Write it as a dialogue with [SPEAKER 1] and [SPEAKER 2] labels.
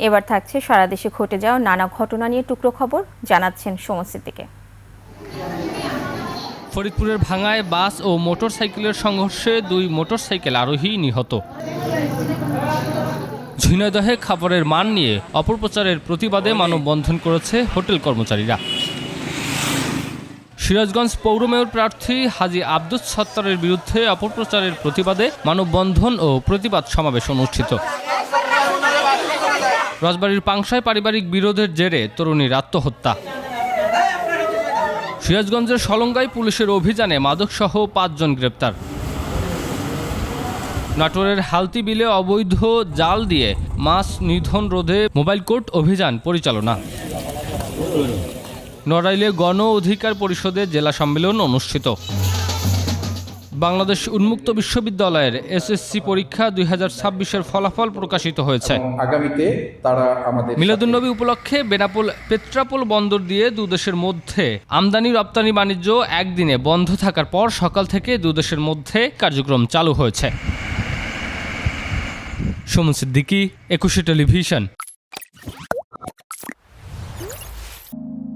[SPEAKER 1] এবার থাকছে সারা দেশে ঘটে যাওয়া নানা ঘটনা নিয়ে টুকরো খবর, জানাচ্ছেন সুমন সিদ্দিকী।
[SPEAKER 2] ফরিদপুরের ভাঙ্গায় বাস ও মোটরসাইকেলের সংঘর্ষে 2 মোটরসাইকেল আরোহী নিহত। ঝিনাইদহে খাবারের মান নিয়ে অপপ্রচারের প্রতিবাদে মানববন্ধন করেছে হোটেল কর্মচারীরা। সিরাজগঞ্জ পৌর মেয়র প্রার্থী হাজী আব্দুস সত্তারের বিরুদ্ধে অপপ্রচারের প্রতিবাদে মানববন্ধন ও প্রতিবাদ সমাবেশ অনুষ্ঠিত। রাজবাড়ীর পাংশায় পারিবারিক বিরোধের জেরে তরুণীর আত্মহত্যা। সিরাজগঞ্জের সলঙ্গায় পুলিশের অভিযানে মাদকসহ 5 জন গ্রেপ্তার। নাটোরের হালতি বিলে অবৈধ জাল দিয়ে মাছ নিধন রোধে মোবাইল কোর্ট অভিযান পরিচালনা। নড়াইলে গণ অধিকার পরিষদের জেলা সম্মেলন অনুষ্ঠিত। বাংলাদেশ উন্মুক্ত বিশ্ববিদ্যালয়ের এসএসসি পরীক্ষা 2026-এর ফলাফল প্রকাশিত হয়েছে।
[SPEAKER 3] আগামীতে তারা আমাদের
[SPEAKER 2] মিলাদুন্নবী উপলক্ষে বেনাপোল পেট্রাপোল বন্দর দিয়ে দুদেশের মধ্যে আমদানি রপ্তানি বাণিজ্য একদিনে বন্ধ থাকার পর সকাল থেকে দুদেশের মধ্যে কার্যক্রম চালু হয়েছে। সুমন সিদ্দিকী, 21 টেলিভিশন।